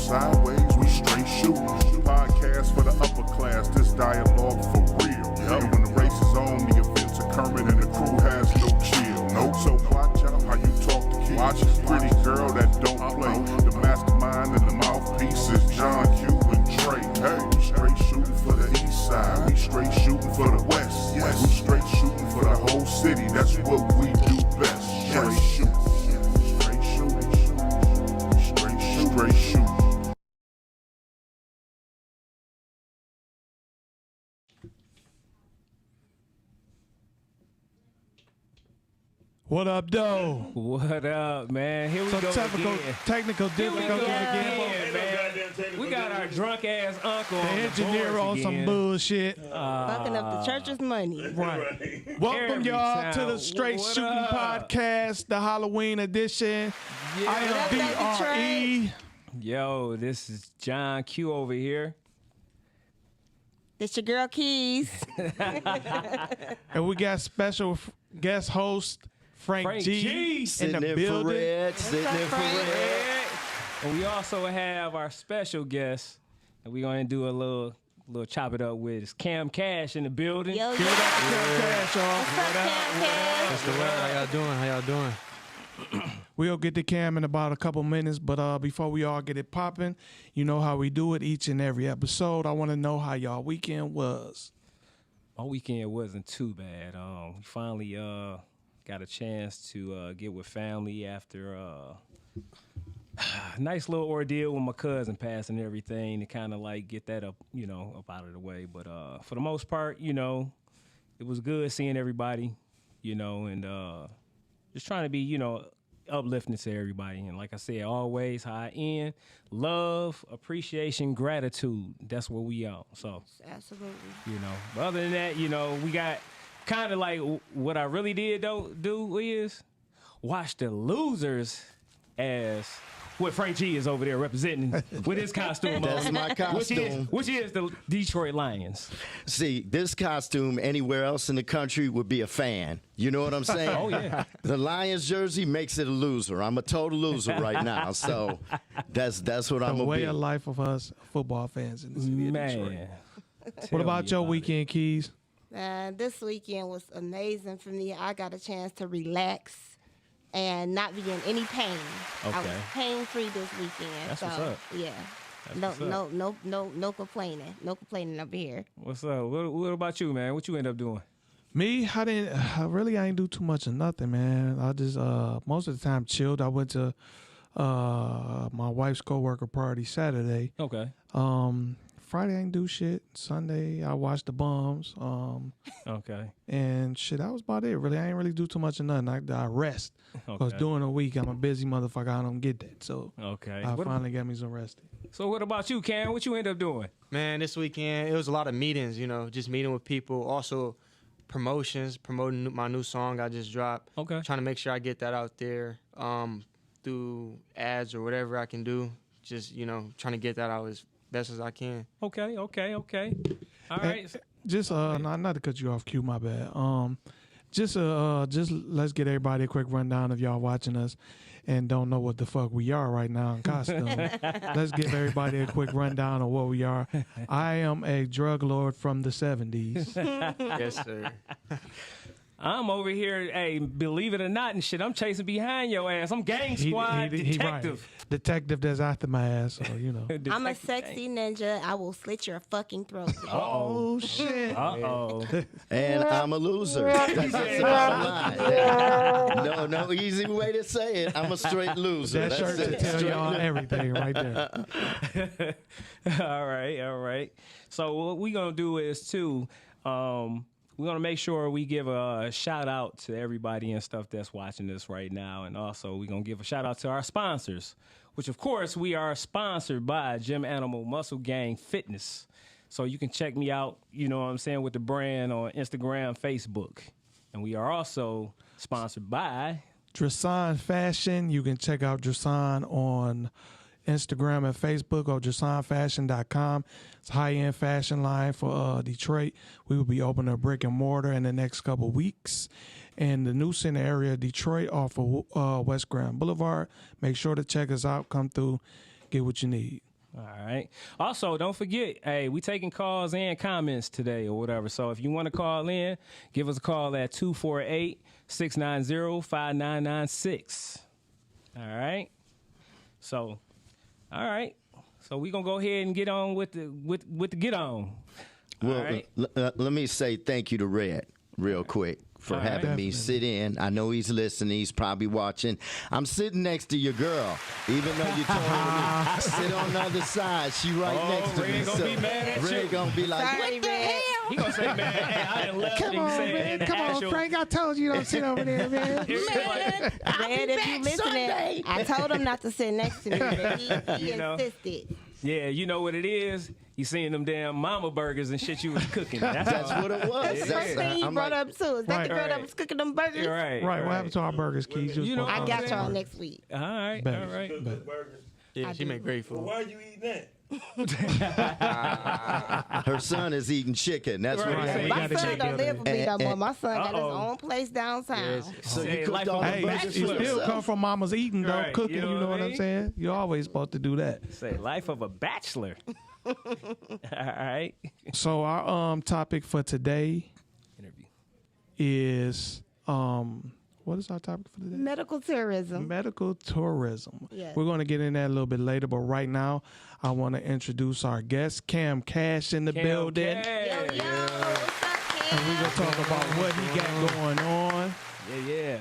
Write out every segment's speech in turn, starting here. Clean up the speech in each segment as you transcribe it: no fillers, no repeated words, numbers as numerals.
sideways, we straight shooting. Podcast for the upper class, this dialogue for real. And when the race is on, the events are Kermit and the crew has no chill. No, so watch out how you talk to kids. Watch this pretty girl that don't play. The mastermind and the mouthpiece is John Q and Dre. Hey, we straight shooting for the east side, we straight shooting for the west. Yes, we straight shooting for the whole city. That's what we do best. Straight shooting, straight shooting, straight shooting. What up, though? What up, man? Here we go again. Technical difficulties again. Man. We got our drunk ass uncle. The engineer on some bullshit. Fucking up the church's money. Right. Welcome y'all to the Str8 Shooting podcast, the Halloween edition. Yeah. I am DRE. Yo, this is John Q over here. This your girl Keys. And we got special guest host Frank G in the building. Sitting in for red. And we also have our special guest, and we're going to do a little chop it up with is Cam Cash in the building. Yo, Give it up to Cam Cash, y'all. What's up, Cam Cash? What's the word? How y'all doing? We'll get to Cam in about a couple minutes, but before we all get it popping, you know how we do it each and every episode. I want to know how y'all weekend was. My weekend wasn't too bad. We finally got a chance to get with family after a nice little ordeal with my cousin passing and everything to kind of like get that up out of the way. But for the most part, it was good seeing everybody, and just trying to be, uplifting to everybody. And like I said, always high end, love, appreciation, gratitude. That's what we on. So, Absolutely. But other than that, we got kind of like what I really did do is watch the losers as what Frank G is over there representing with his costume That's on. my costume. Which is the Detroit Lions. See, this costume anywhere else in the country would be a fan. You know what I'm saying? Oh, yeah. The Lions jersey makes it a loser. I'm a total loser right now. So that's what I'm The going way to be. of life of us football fans in the city of Detroit. Man. What about your weekend, Keys? This weekend was amazing for me. I got a chance to relax and not be in any pain. I was Okay. pain-free this weekend. That's so, what's up. Yeah. That's what's up. No complaining. No complaining over here. What's up? What about you, man? What you end up doing? Me, I ain't do too much of nothing, man. I just most of the time chilled. I went to my wife's coworker party Saturday. Okay. Friday I ain't do shit. Sunday I watched the Bums. Okay. And shit, that was about it. Really, I ain't really do too much of nothing. I rest. Because Okay. during the week I'm a busy motherfucker. I don't get that. So Okay. I finally got me some rest. So what about you, Cam? What you end up doing? Man, this weekend, it was a lot of meetings, just meeting with people. Also, promoting my new song I just dropped. Okay. Trying to make sure I get that out there through ads or whatever I can do. Just, trying to get that out as best as I can. Okay. All right. Just not to cut you off, Q, my bad. Just let's get everybody a quick rundown of y'all watching us and don't know what the fuck we are right now in costume. Let's give everybody a quick rundown of what we are. I am a drug lord from the 70s. Yes, sir. I'm over here, hey, believe it or not and shit, I'm chasing behind your ass. I'm gang squad detective. Right. Detective that's after my ass, so I'm a sexy ninja. I will slit your fucking throat. Oh shit. Uh-oh. And I'm a loser. That's the bottom line. No easy way to say it. I'm a straight loser. That shirt That's to it. tell Straight y'all loser. everything right there. All right. So what we gonna do is too, we're going to make sure we give a shout out to everybody and stuff that's watching this right now. And also we're going to give a shout out to our sponsors, which of course we are sponsored by Gym Animal Muscle Gang Fitness. So you can check me out, with the brand on Instagram, Facebook. And we are also sponsored by Drasan Fashion. You can check out Drasan on Instagram and Facebook or drasanfashion.com. It's a high-end fashion line for Detroit. We will be opening a brick and mortar in the next couple weeks. And the new center area of Detroit off of West Grand Boulevard. Make sure to check us out. Come through. Get what you need. All right. Also, don't forget, hey, we taking calls and comments today or whatever. So if you want to call in, give us a call at 248-690-5996. All right. So, all right. So we're going to go ahead and get on with the get on. Well, All right. let me say thank you to Red real quick for All right. having me sit in. I know he's listening. He's probably watching. I'm sitting next to your girl, even though you told me to sit on the other side. She right next to Red me. gonna be mad at Red you. gonna be like, Sorry, what the Red. hell? He going to say, man, hey, I done left. Come and on, say, man. in the Come on, actual- Frank. I told you don't sit over there, man. Red, if you listening, Sunday. I told him not to sit next to me, but he You know. insisted. Yeah, you know what it is? You seen them damn mama burgers and shit you was cooking. That's What it was. That's the first thing you I'm brought like, up too. Is that the girl Right. that was cooking them burgers? Right. Right, what happened to our burgers, Keys? You know, I got y'all Okay. next week. All right. Bet. All right. Bet. Yeah, I she do. make great food. Why you eating that? her son is eating chicken. That's Right. what Say, he you My gotta son check don't live with me no more. And- My son got his Uh-oh. own place downtown. Yes. So Say you cooked life all of the a Hey, burgers you for still yourself? come from mama's eating, though, Right, cooking, you know you know what what I I'm mean? saying? You're always supposed to do that. Say life of a bachelor. All right. So our topic for today Interview. is what is our topic for today? Medical tourism. Medical tourism. Yes. We're going to get in that a little bit later, but right now I want to introduce our guest, Cam Cash, in the building. Yo, what's up, And Cam? we're going to talk about what he got going on. Yeah.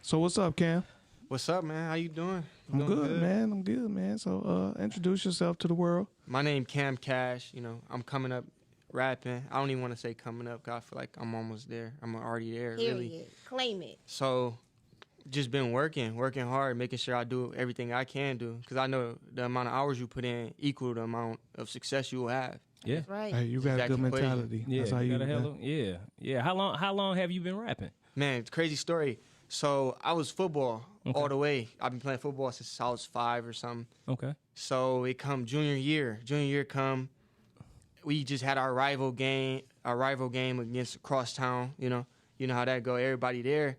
So what's up, Cam? What's up, man? How you doing? You I'm doing good, man. I'm good, man. So introduce yourself to the world. My name Cam Cash. You know, I'm coming up rapping. I don't even want to say coming up 'cause I feel like I'm almost there. I'm already there, really. Period. Claim it. So, just been working hard, making sure I do everything I can do. Because I know the amount of hours you put in equal the amount of success you will have. Yeah. Right. Hey, you got a Exact good equation. mentality. Yeah. That's how you got a hell of- yeah. Yeah. How long have you been rapping? Man, it's a crazy story. So, I was football all the way. I've been playing football since I was 5 or something. Okay. So it come junior year. Junior year come, we just had our rival game against Crosstown. You know how that go. Everybody there.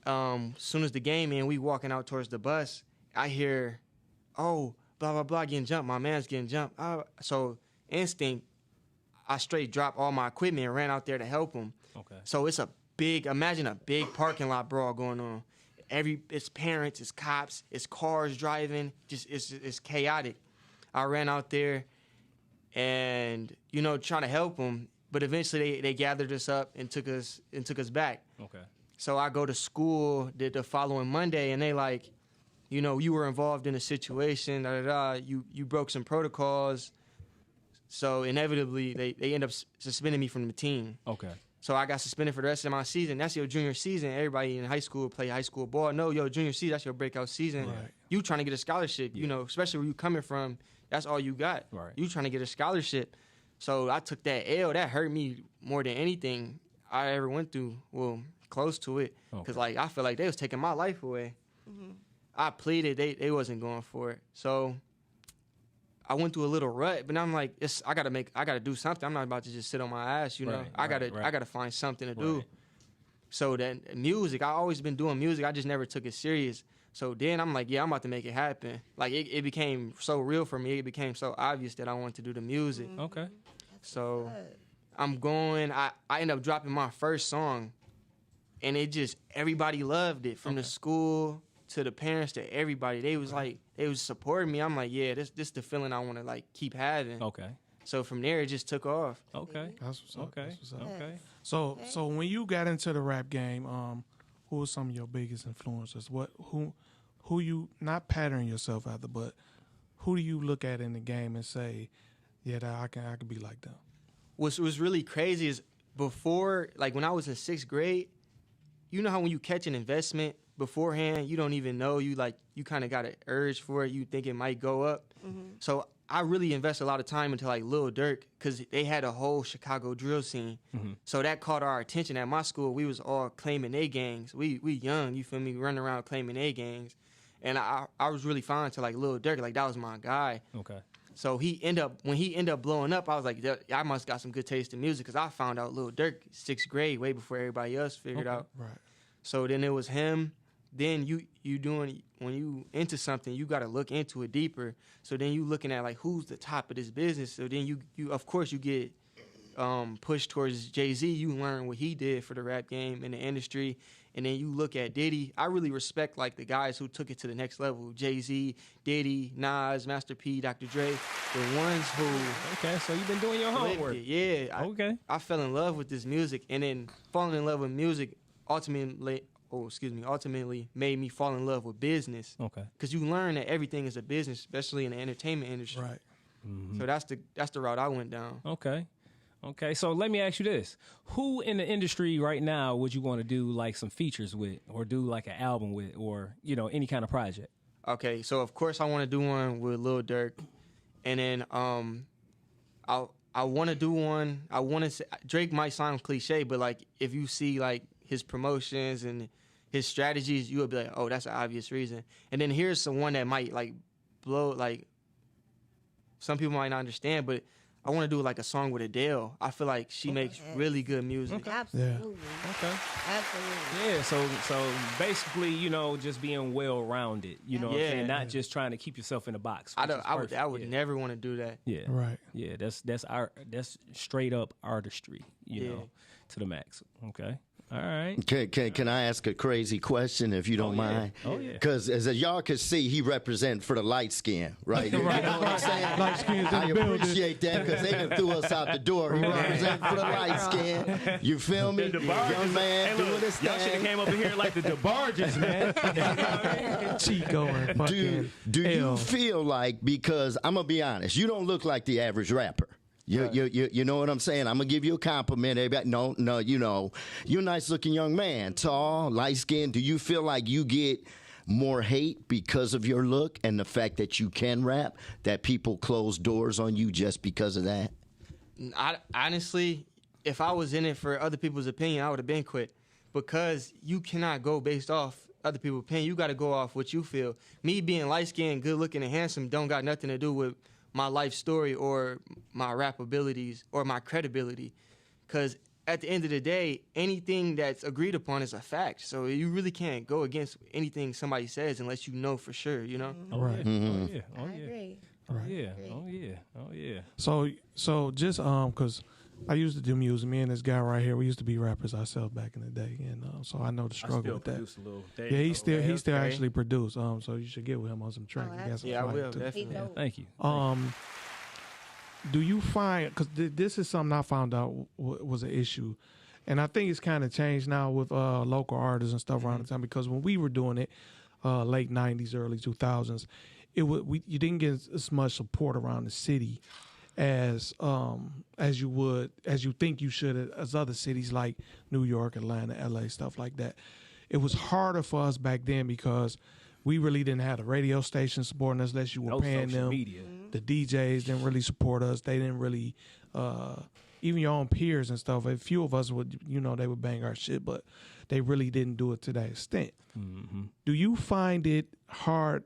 Soon as the game in, we walking out towards the bus. I hear, oh, blah blah blah, getting jumped. My man's getting jumped. So instinct, I straight dropped all my equipment and ran out there to help him. Okay. So imagine a big parking lot brawl going on. It's parents, it's cops, it's cars driving, just it's chaotic. I ran out there and, trying to help them, but eventually they gathered us up and took us back. Okay. So I go to school the following Monday and they like, you were involved in a situation, you broke some protocols. So inevitably they end up suspending me from the team. Okay. So I got suspended for the rest of my season. That's your junior season. Everybody in high school play high school ball. No, junior season, that's your breakout season. Right. You trying to get a scholarship, especially where you coming from, that's all you got. Right. You trying to get a scholarship. So I took that L. That hurt me more than anything I ever went through. Well, close to it. Because, I feel like they was taking my life away. Mm-hmm. I pleaded. They wasn't going for it. So I went through a little rut, but I'm like, I gotta do something. I'm not about to just sit on my ass, Right, I right. gotta find something to do. Right. So then music, I always been doing music. I just never took it serious. So then I'm like, I'm about to make it happen. Like it became so real for me. It became so obvious that I wanted to do the music. Okay. So I'm going. I end up dropping my first song, and everybody loved it, from the school to the parents to everybody. They was supporting me. I'm like, yeah, this the feeling I want to like keep having. Okay. So from there, it just took off. Okay. That's what's up. Okay. That's what's up. Okay. So when you got into the rap game, who were some of your biggest influences? Who you not pattern yourself after, but who do you look at in the game and say, yeah, I can be like them? What was really crazy is before, like when I was in 6th grade, you know how when you catch an investment beforehand, you don't even know, you kind of got an urge for it. You think it might go up. Mm-hmm. So I really invest a lot of time into like Lil Durk because they had a whole Chicago drill scene. Mm-hmm. So that caught our attention. At my school, we was all claiming they gangs. We young, you feel me, running around claiming they gangs. And I was really fond to like Lil Durk. Like that was my guy. Okay. So when he ended up blowing up, I was like, I must got some good taste in music because I found out Lil Durk 6th grade way before everybody else figured out. Right. So then it was him. then you doing when you into something, you got to look into it deeper. So then you looking at like who's the top of this business. So then you of course you get pushed towards Jay-Z. You learn what he did for the rap game and the industry, and then you look at Diddy. I really respect like the guys who took it to the next level: Jay-Z, Diddy, Nas, Master P, Dr. Dre, the ones who. Okay, so you've been doing your homework. Yeah. Okay. I fell in love with this music, and then falling in love with music ultimately made me fall in love with business. Okay. Because you learn that everything is a business, especially in the entertainment industry. Right. So that's the route I went down. Okay, so let me ask you this. Who in the industry right now would you want to do like some features with or do like an album with or, any kind of project? Okay, so of course I want to do one with Lil Durk. And then I want to do one. I want to say Drake might sound cliche, but like if you see like his promotions and his strategies, you would be like, "Oh, that's an obvious reason." And then here's some one that might like blow like some people might not understand, but I want to do like a song with Adele. I feel like she makes really good music. Absolutely. Okay. Absolutely. Yeah, so basically, just being well-rounded, you know what I'm saying? Not just trying to keep yourself in a box. I would never want to do that. Yeah. Right. Yeah, that's straight up artistry, you know, to the max. Okay. All right. Can I ask a crazy question if you don't mind? Oh, yeah. Because as y'all can see, he represents for the light skin, right? You know what I'm saying? Light skins in I the building. appreciate that because they done threw us out the door. He represents for the light skin. You feel me? The Young man doing his y'all should have thing. came up in here like the DeBarges, man. Chico and fucking Do you L. feel like, because I'm going to be honest, you don't look like the average rapper. You know what I'm saying? I'm gonna give you a compliment. Everybody, no, you're a nice looking young man, tall, light skinned. Do you feel like you get more hate because of your look and the fact that you can rap? That people close doors on you just because of that? Honestly, if I was in it for other people's opinion, I would have been quit. Because you cannot go based off other people's opinion. You got to go off what you feel. Me being light skinned, good looking, and handsome don't got nothing to do with my life story or my rap abilities or my credibility. Because at the end of the day, anything that's agreed upon is a fact. So you really can't go against anything somebody says unless you know for sure, you know? Right. Oh, yeah. I agree. Right. Yeah. Oh, yeah. So just because I used to do music, me and this guy right here, we used to be rappers ourselves back in the day, and so I know the struggle with that. A little. Yeah, he still actually produced. So you should get with him on some tracks. He got some Yeah, I fire, will, too. definitely. Thank you. Do you find, because this is something I found out was an issue, and I think it's kind of changed now with local artists and stuff around the time, because when we were doing it, late 90s, early 2000s, you didn't get as much support around the city as you think you should as other cities like New York, Atlanta, LA, stuff like that. It was harder for us back then because we really didn't have the radio station supporting us unless you were paying social them. Media. The DJs didn't really support us. They didn't really, even your own peers and stuff. A few of us would, they would bang our shit, but they really didn't do it to that extent. Mm-hmm. Do you find it hard?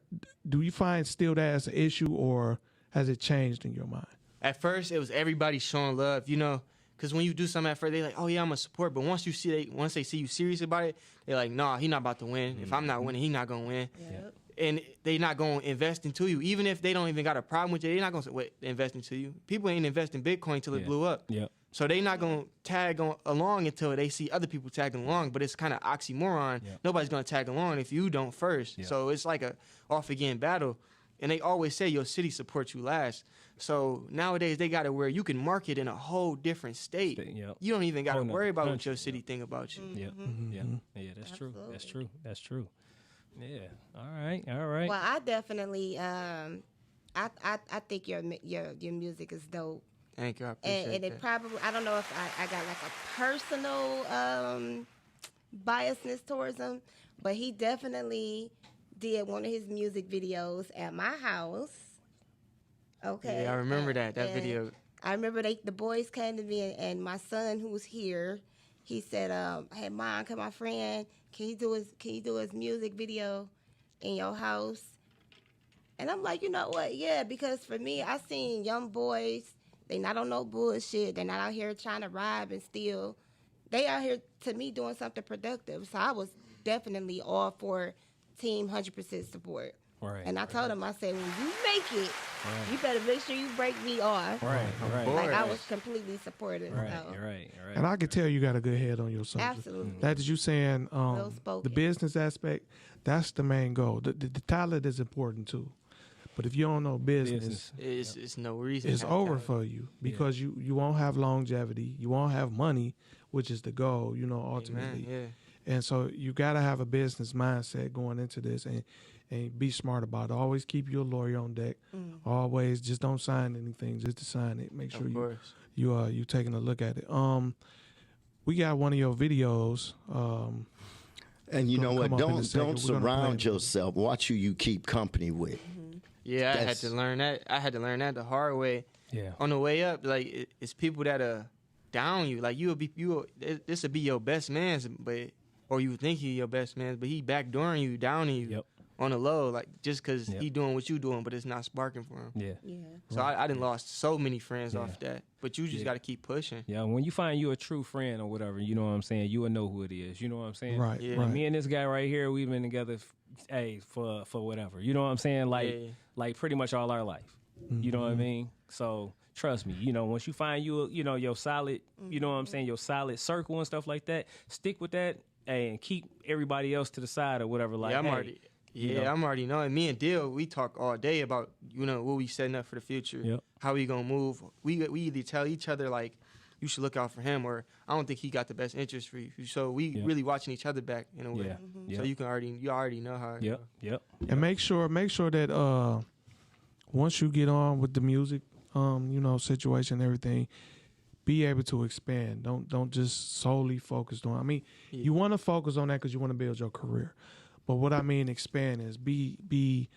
Do you find still that as an issue, or has it changed in your mind? At first, it was everybody showing love, because when you do something at first, they like, oh yeah, I'm a support. But once they see you serious about it, they're like, nah, he not about to win. If I'm not winning, he not gonna win. Yep. And they not gonna invest into you, even if they don't even got a problem with you. They not gonna say, invest into you. People ain't invest in Bitcoin till it blew up. Yep. So they not gonna tag along until they see other people tagging along. But it's kind of oxymoron. Yep. Nobody's gonna tag along if you don't first. Yep. So it's like a off again battle. And they always say your city supports you last. So nowadays they got it where you can market in a whole different state. Yep. You don't even got to Oh, no. worry about what Country. your city think about you. Yeah. Yeah. That's true. That's true. Yeah. All right. Well, I definitely, I think your music is dope. Thank you. I appreciate And it that. probably, I don't know if I got like a personal biasness towards him, but he definitely did one of his music videos at my house. Okay. Yeah, I remember that And video. I remember the boys came to me, and my son, who was here, he said, "Hey, Mom, can my friend, can you do his music video in your house?" And I'm like, you know what? Yeah, because for me, I seen young boys. They not on no bullshit. They not out here trying to rob and steal. They out here, to me, doing something productive. So I was definitely all for team 100% support. Right. And I told him, I said, when you make it, you better make sure you break me off. Right. Like, I was completely supportive. Right. And I can tell you got a good head on your subject. Absolutely. That is you saying Well-spoken. the business aspect, that's the main goal. The talent is important too. But if you don't know business, it's no reason. it's over for you because you won't have longevity. You won't have money, which is the goal, ultimately. Amen, And so you got to have a business mindset going into this and be smart about it. Always keep your lawyer on deck. Always just don't sign anything just to sign it. Make sure you taking a look at it. We got one of your videos. And you know what? Don't surround play. yourself. Watch who you keep company with. Yeah, I had to learn that. I had to learn that the hard way. Yeah. On the way up, like it's people that down you. Like this would be your best man's, or you would think he your best man's, but he backdooring you, downing you on the low, like just because he doing what you doing, but it's not sparking for him. Yeah. So I done lost so many friends off that, but you just got to keep pushing. Yeah, when you find you a true friend or whatever, you know what I'm saying, you will know who it is. You know what I'm saying? Right. Yeah. Right. Me and this guy right here, we've been together, for whatever. You know what I'm saying? Like pretty much all our life. You know what I mean? So trust me, once you find your solid, you know what I'm saying, your solid circle and stuff like that, stick with that and keep everybody else to the side or whatever. Like, I'm already knowing. Me and Dill, we talk all day about what we setting up for the future, how we gonna move. We either tell each other like, you should look out for him, or I don't think he got the best interest for you. So we really watching each other back in a way. So you already know how. Yep. And make sure that once you get on with the music, situation, everything, be able to expand. Don't just solely focus on. I mean, you want to focus on that because you want to build your career. But what I mean expand is be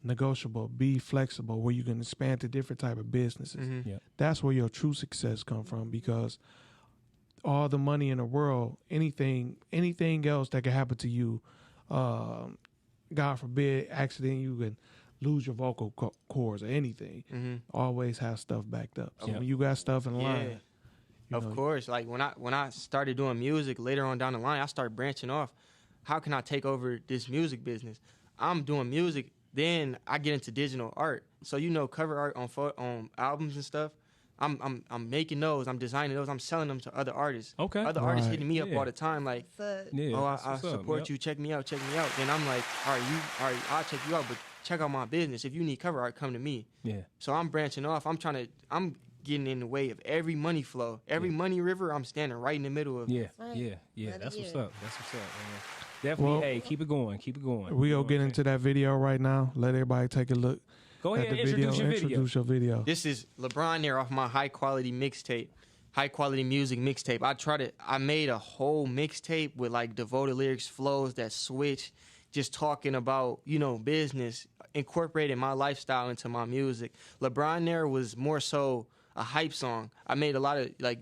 negotiable, be flexible, where you can expand to different type of businesses. That's where your true success come from, because all the money in the world, anything else that can happen to you, God forbid, accident, you can lose your vocal cords or anything. Always have stuff backed up. So when you got stuff in line, of course. Like when I started doing music later on down the line, I started branching off. How can I take over this music business? I'm doing music, then I get into digital art. So cover art on albums and stuff. I'm making those. I'm designing those. I'm selling them to other artists. Okay. Other artists hitting me up all the time, like, So, I support you. Check me out. Then I'm like, all right, I'll check you out, but check out my business. If you need cover art, come to me. Yeah. So I'm branching off. I'm getting in the way of every money flow. Every money river, I'm standing right in the middle of. Yeah. That's what's up. Man. Definitely, keep it going. We gonna get into that video right now. Let everybody take a look. Go ahead at the and video. introduce your video. This is LeBron there off my high quality music mixtape. I made a whole mixtape with like devoted lyrics, flows that switch, just talking about, business, incorporating my lifestyle into my music. LeBron there was more so a hype song. I made a lot of like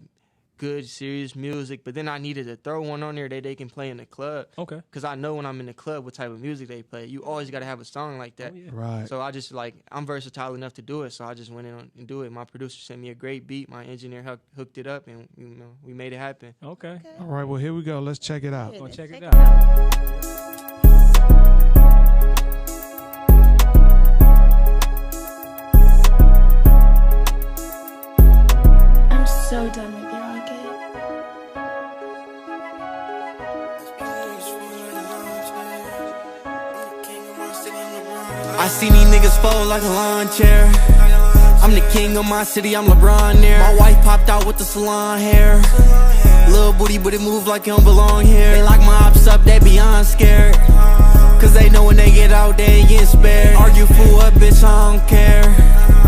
good, serious music, but then I needed to throw one on there that they can play in the club. Okay. Because I know when I'm in the club what type of music they play. You always got to have a song like that. Right. So I just I'm versatile enough to do it, so I just went in and do it. My producer sent me a great beat. My engineer hooked it up, and we made it happen. Okay. All right, well, here we go. Let's check it out. Check it out. So done with you, Rocket. I seen these niggas fold like a lawn chair. I'm the king of my city, I'm LeBron there. My wife popped out with the salon hair. Little booty, but it move like it don't belong here. They lock my ops up, they beyond scared. Cause they know when they get out, they ain't getting spared. Argue for what, bitch, I don't care.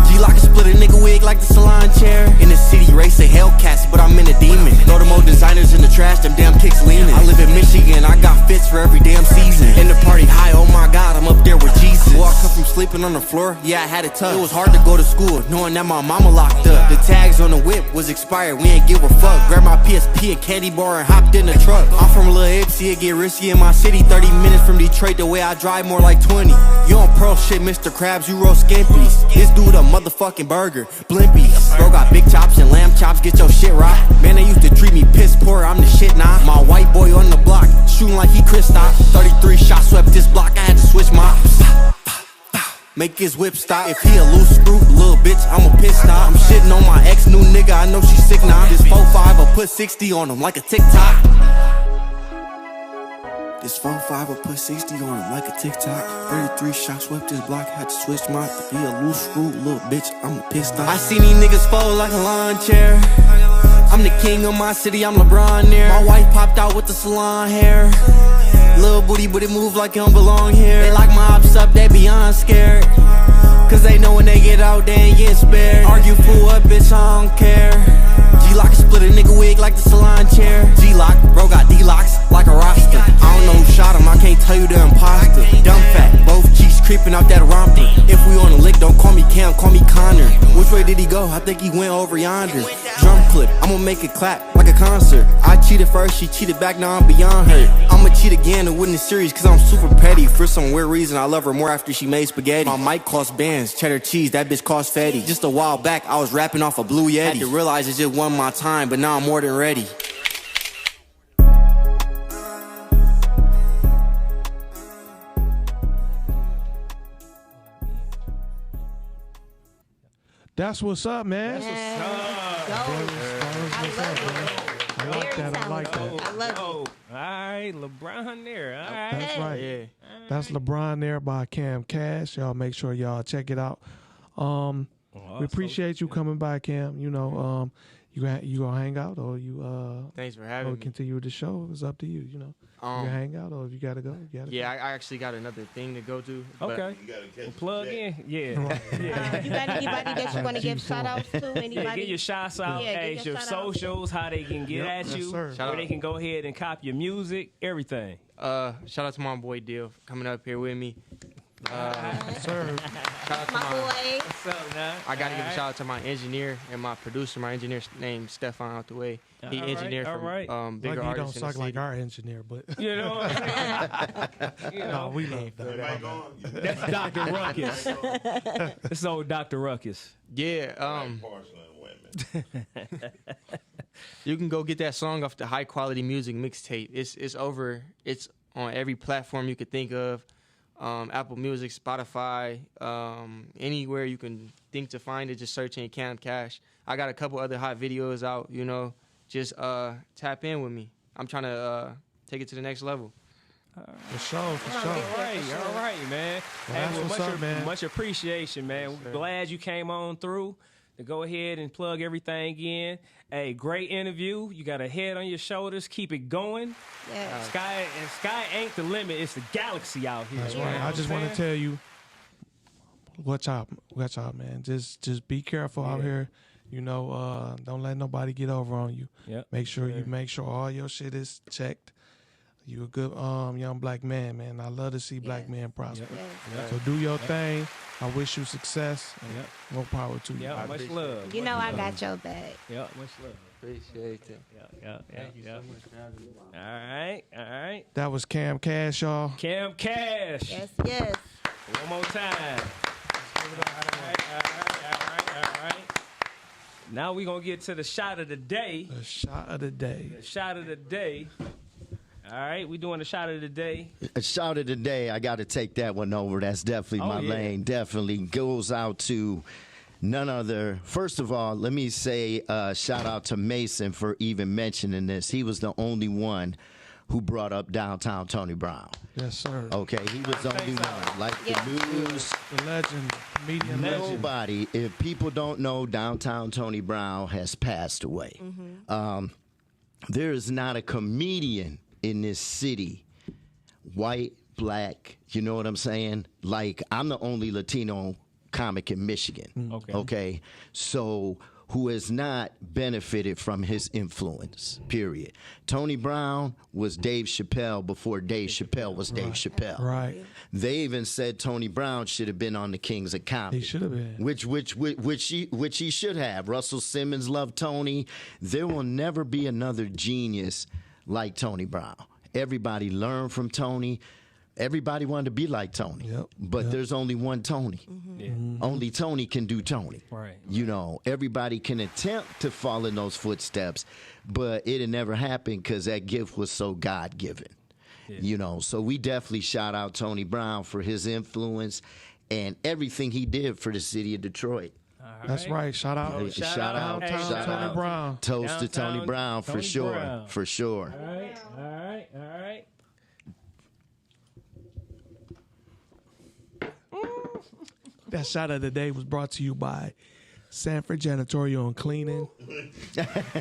G-Lock and split a nigga wig like the salon chair. In the city, race a Hellcats, but I'm in a demon. Throw them old designers in the trash, them damn kicks leaning. I live in Michigan, I got fits for every damn season. In the party high, oh my God, I'm up there with Jesus. Woke up from sleeping on the floor, yeah, I had it tough. It was hard to go to school, knowing that my mama locked up. The tags on the whip was expired, we ain't give a fuck. Grabbed my PSP and candy bar and hopped in the truck. I'm from Lil Ipsy, it get risky in my city. 30 minutes from Detroit, the way I drive more like 20. You on pearl shit, Mr. Krabs, you roll skimpies. This dude a motherfucking burger, blimpies. Bro got big chops and lamb chops, get your shit right. Man, they used to treat me piss poor, I'm the shit now. My white boy on the block, shooting like he Chris Stop. 33 shots swept this block, I had to switch my make his whip stop. If he a loose screw, little bitch, I'm a piss stop. I'm shitting on my ex new nigga, I know she sick now. This 4-5, I put 60 on him like a TikTok. This 4-5, I put 60 on him like a TikTok. 33 shots swept this block, had to switch my. If he a loose screw, little bitch, I'm a piss stop. I seen these niggas fold like a lawn chair. I'm the king of my city, I'm LeBron there. My wife popped out with the salon hair. Little booty, but it move like it don't belong here. They like my ops up, they beyond scared. Cause they know when they get out, they ain't get spared. Argue for what, bitch, I don't care. G-Lock split a nigga wig like the salon chair. G-Lock, bro got D-Locks like a roster. I don't know who shot him, I can't tell you the imposter. Dumb fat, both cheeks creeping out that romping. If we on the lick, don't call me Cam, call me Connor. Which way did he go? I think he went over yonder. Drum clip, I'ma make it clap like a concert. I cheated first, she cheated back, now I'm beyond her. I'ma cheat again to win the series, cause I'm super petty. For some weird reason, I love her more after she made spaghetti. My mic cost bands, cheddar cheese, that bitch cost Fetty. Just a while back, I was rapping off a Blue Yeti. Had to realize it just wasn't my time, but now I'm more than ready. That's what's up, man. I like that. I like that. I love it. All right, LeBron there. All right. That's right. Yeah. That's LeBron there by Cam Cash. Y'all make sure y'all check it out. We appreciate you coming by, Cam. You know, you gonna hang out or you Thanks for having me. continue the show. It's up to you. You know, you can hang out or if you gotta go, you gotta. Yeah, I actually got another thing to go to. but- Okay. Well, plug in. Yeah. You got anybody that you want to give shout outs to? Anybody? Yeah, get your shots out. Yeah, Hey, get your your shout outs. socials, how they can get at Yes, you, sir. Shout where out. they can go ahead and cop your music, everything. Shout out to my boy Deal for coming up here with me. Sir, Shout out to My my. boy. What's up, now? I gotta give a shout out to my engineer and my producer. My engineer's named Stefan out the way. He All right, engineered all from right. bigger like you don't artists in the suck like city. our engineer, but You know, you no, know. we love that. That's Dr. Ruckus. It's old Dr. Ruckus. Yeah. You can go get that song off the High Quality Music mixtape. It's on every platform you could think of. Apple Music, Spotify, anywhere you can think to find it, just search in Cam Cash. I got a couple other hot videos out, you know. Just tap in with me. I'm trying to take it to the next level. For sure, for sure. All right, man. Well, that's what's up, man. Much appreciation, man. We're glad you came on through to go ahead and plug everything in. Hey, great interview. You got a head on your shoulders. Keep it going. Yeah. Sky ain't the limit. It's the galaxy out here. That's You know right. what I I'm just want to saying? tell you, watch out, man. Just be careful out here. You know, don't let nobody get over on you. Yep. Make sure all your shit is checked. You a good young black man, man. I love to see black men prosper. Yes. So do your thing. I wish you success. Yep. More power to you. Yeah, much love. You know I got your back. Yeah, much love. Appreciate it. Yeah. All right. That was Cam Cash, y'all. Cam Cash. Yes. One more time. All right. Now we're going to get to the shot of the day. The shot of the day. The shot of the day. All right, we doing the shot of the day. A shout of the day, I got to take that one over. That's definitely my lane. Definitely goes out to none other. First of all, let me say shout out to Mason for even mentioning this. He was the only one who brought up downtown Tony Brown. Yes, sir. Okay, he was the only one. Like Yeah. the news, The legend, comedian legend. nobody, if people don't know, downtown Tony Brown has passed away. There is not a comedian in this city, white, black, you know what I'm saying? Like, I'm the only Latino comic in Michigan. Okay. So, who has not benefited from his influence, period. Tony Brown was Dave Chappelle before Dave Chappelle was Dave Chappelle. Right. They even said Tony Brown should have been on the Kings of Comedy. He should have been. Which he should have. Russell Simmons loved Tony. There will never be another genius like Tony Brown. Everybody learned from Tony. everybody wanted to be like Tony. Yep. But there's only one Tony. Yeah. Only Tony can do Tony. Right. You know, everybody can attempt to follow in those footsteps, but it'll never happen because that gift was so God-given. Yeah. You know, so we definitely shout out Tony Brown for his influence and everything he did for the city of Detroit. That's right. Shout out. Hey, shout out, Hey, shout shout Tony out. Brown. Toast to Downtown Tony Brown for Tony sure. Brown. For sure. All right. All right. All right. That shot of the day was brought to you by Sanford Janitorial and Cleaning.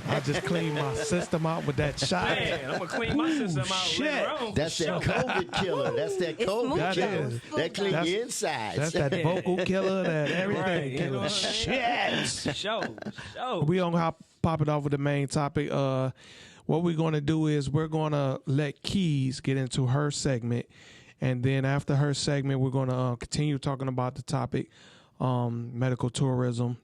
I just cleaned my system out with that shot. Man, I'm gonna clean my system out Shit. later on. That's that COVID killer. That's that It's COVID smooth, killer. is. That clean That's- your insides. That's that vocal killer, that everything Right, you know killer. what I'm Shit. Show. We gonna pop it off with the main topic. What we're gonna do is we're gonna let Keys get into her segment, and then after her segment, we're gonna continue talking about the topic, medical tourism,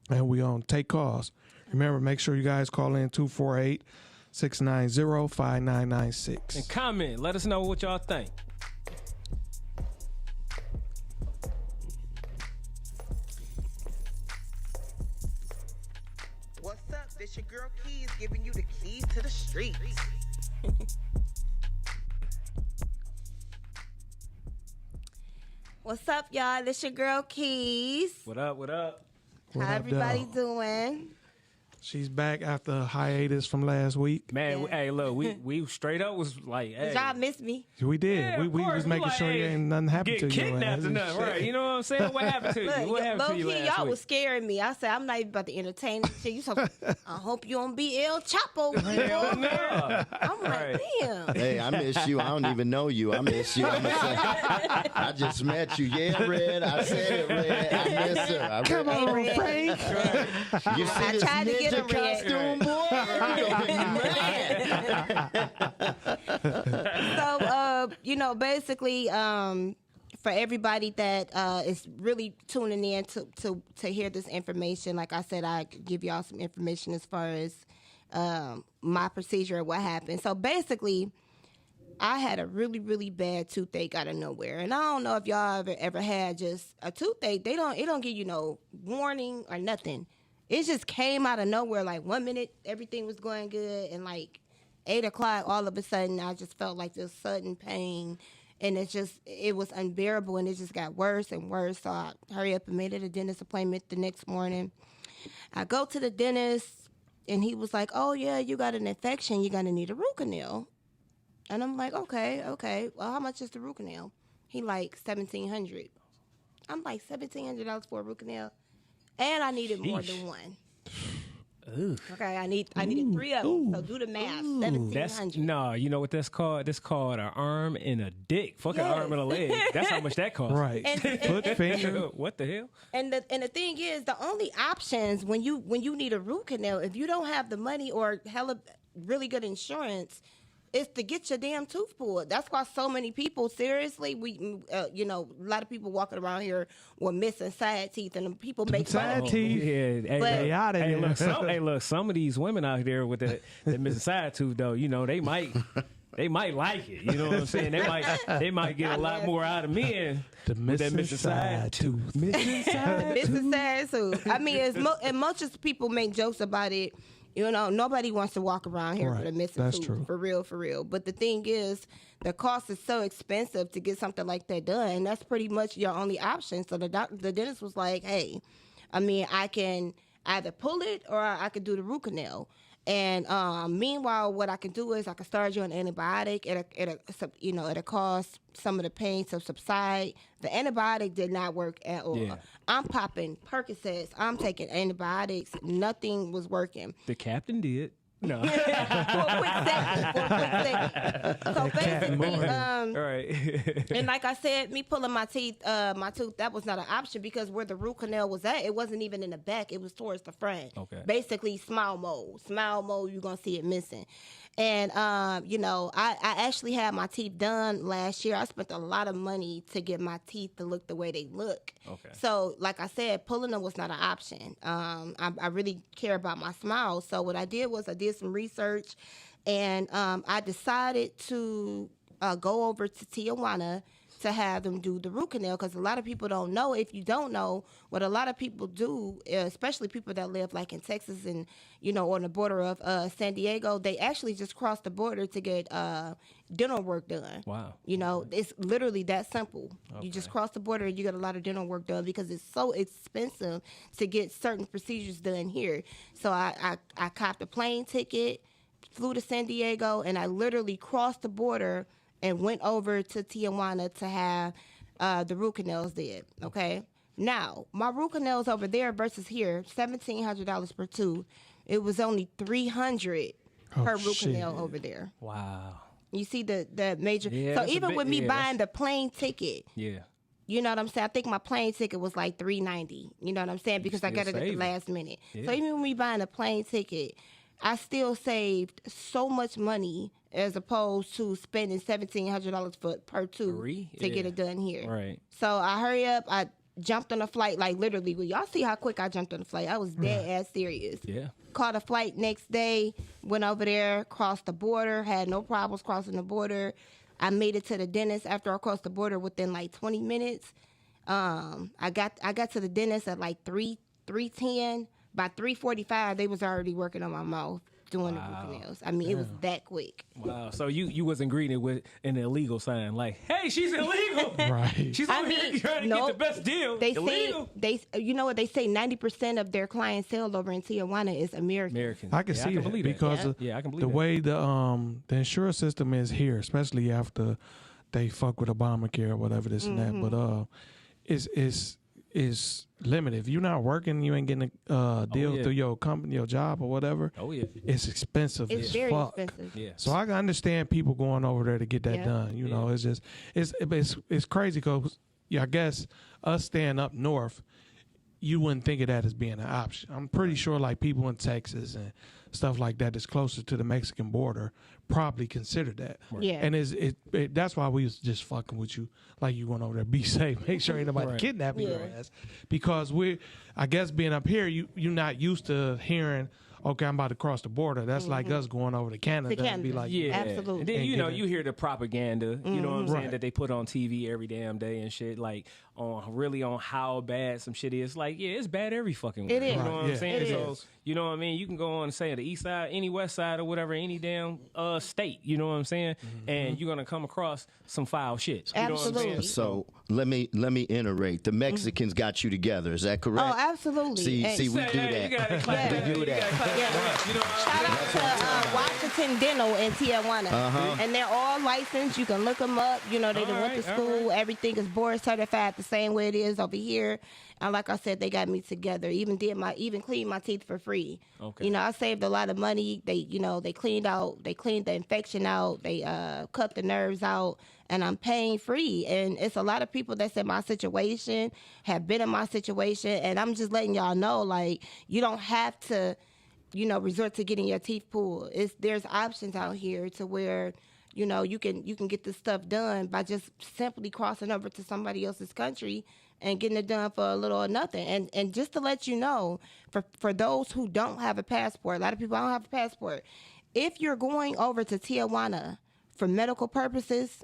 and we gonna take calls. Remember, make sure you guys call in 248-690-5996. And comment. Let us know what y'all think. What's up? This your girl Keys giving you the keys to the streets. What's up, y'all? This your girl Keys. What up? What up? What How up, everybody dog? doing? She's back after a hiatus from last week. Man, Yeah. hey, look, we straight up was like, hey. Y'all miss me. We did. Yeah, we of was course. making Like, sure hey, ain't nothing happened get to you. kidnapped or nothing, right? You know what I'm saying? What happened to you? Look, What happened low to you key, last y'all week? was scaring me. I said, I'm not even about to entertain this shit. You so, I hope you don't be El Chapo. Hell no. I'm like, Right. damn. Hey, I miss you. I don't even know you. I miss you. I just met you. Yeah, Red. I said it, Red. I miss her. Come Hey, on, Red. Frank. You see I this tried to get ninja him, Red. costume, boy? You gonna be mad. So, basically, for everybody that is really tuning in to hear this information, like I said, I give y'all some information as far as my procedure and what happened. So basically, I had a really, really bad toothache out of nowhere, and I don't know if y'all ever had just a toothache. It don't give you no warning or nothing. It just came out of nowhere. Like 1 minute, everything was going good, and like 8 o'clock, all of a sudden, I just felt like this sudden pain, and it was unbearable, and it just got worse and worse. So I hurry up and made it a dentist appointment the next morning. I go to the dentist, and he was like, "Oh yeah, you got an infection. You're gonna need a root canal." And I'm like, okay. Well, how much is the root canal? He like $1,700. I'm like $1,700 for a root canal, and I needed more than one. Ooh. Okay, I needed 3 of them. So do the math. That's $1,700. no, you know what that's called? That's called an arm and a dick. Fuck an Yes. arm and a leg. That's how much that costs. Right. And- Foot, finger. What the hell? And the thing is, the only options when you need a root canal, if you don't have the money or hella really good insurance, is to get your damn tooth pulled. That's why so many people, seriously, a lot of people walking around here with missing side teeth, and people make Side fun of teeth. people. Yeah, hey, But- They outta hey, here. look, some of these women out there with that missing side tooth, though, you know, they might like it. You know what I'm saying? They might get a lot more out of men. The with that missing side tooth. Missing side Missing side tooth. I mean, as much as people make jokes about it, nobody wants to walk around here Right. with a missing That's tooth. true. For real. But the thing is, the cost is so expensive to get something like that done. That's pretty much your only option. So the dentist was like, hey, I mean, I can either pull it or I could do the root canal. And meanwhile, what I can do is I can start you on antibiotic. It'll cause some of the pain to subside. The antibiotic did not work at all. Yeah. I'm popping Percocets. I'm taking antibiotics. Nothing was working. The captain did. No. For a quick second. So basically, All right. and like I said, me pulling my tooth, that was not an option because where the root canal was at, it wasn't even in the back. It was towards the front. Okay. Basically, smile mode. Smile mode, you're going to see it missing. And, I actually had my teeth done last year. I spent a lot of money to get my teeth to look the way they look. Okay. So, like I said, pulling them was not an option. I really care about my smile. So what I did was I did some research, and I decided to go over to Tijuana to have them do the root canal, because a lot of people don't know. If you don't know, what a lot of people do, especially people that live like in Texas and, you know, on the border of San Diego, they actually just cross the border to get dental work done. Wow. You know, it's literally that simple. You just cross the border and you get a lot of dental work done because it's so expensive to get certain procedures done here. So I copped a plane ticket, flew to San Diego, and I literally crossed the border and went over to Tijuana to have the root canals did. Okay. Now, my root canals over there versus here, $1,700 per tooth. It was only $300 per root canal over there. Wow. You see the major. Yeah, so that's a even bit- with me yeah, buying the plane ticket, Yeah. you know what I'm saying? I think my plane ticket was like $390. You know what I'm saying? Because I still got it at the saving. last minute. Yeah. So even with me buying a plane ticket, I still saved so much money as opposed to spending $1,700 per tooth to get Yeah. it done here. Right. So I hurry up. I jumped on a flight, like literally. Well, y'all see how quick I jumped on the flight. I was dead ass serious. Yeah. Caught a flight next day, went over there, crossed the border, had no problems crossing the border. I made it to the dentist after I crossed the border within like 20 minutes. I got to the dentist at like 3:10. By 3:45, they was already working on my mouth doing the root canals. I mean, it was that quick. Wow. So you wasn't greeted with an illegal sign like, "Hey, she's illegal." Right. She's over here trying to get the best deal. They illegal. say you know what they say. 90% of their clientele over in Tijuana is American. American. I can see that believe because of Yeah, I can believe the that. way the insurance system is here, especially after they fuck with Obamacare or whatever this and that. But is limited. If you're not working, you ain't getting a deal through your company, your job or whatever. Oh yeah. It's expensive It's as very fuck. expensive. Yeah. So I can understand people going over there to get that Yeah. done. You know, it's just it's crazy because I guess us staying up north, you wouldn't think of that as being an option. I'm pretty sure like people in Texas and stuff like that that's closer to the Mexican border probably consider that. Yeah. And that's why we was just fucking with you, like you went over there, be safe, make sure ain't nobody Right. kidnapping your Yeah. ass. Because I guess being up here, you're not used to hearing, okay, I'm about to cross the border. That's like us going over to Canada, and be Canada. like, Yeah, Absolutely. And then And you know get it. you hear the propaganda, you know what I'm saying, Right. that they put on TV every damn day and shit, like on how bad some shit is. Like, yeah, it's bad every fucking way. It is. You know what Right, I'm yeah. saying? It So is. you know what I mean. You can go on and say the east side, any west side, or whatever, any damn state. You know what I'm saying? And you're gonna come across some foul shit. You know what I'm Absolutely. saying? So let me iterate. The Mexicans got you together. Is that correct? Oh, absolutely. See, And- see, we Say, do hey, that. You gotta clap Yeah. that. We do You that. gotta clap Yeah. that. You know what I'm Shout saying? out to Washington Dental in Tijuana. And they're all licensed. You can look them up. You know, they done went to All right, school. Everything is board certified the same way it is over here. And like I said, they got me together. Even cleaned my teeth for free. Okay. You know, I saved a lot of money. They cleaned the infection out. They cut the nerves out. And I'm paying free. And it's a lot of people that's in my situation, have been in my situation. And I'm just letting y'all know, like, you don't have to, you know, resort to getting your teeth pulled. There's options out here to where, you know, you can get this stuff done by just simply crossing over to somebody else's country and getting it done for a little or nothing. And just to let you know, for those who don't have a passport, a lot of people don't have a passport. If you're going over to Tijuana for medical purposes,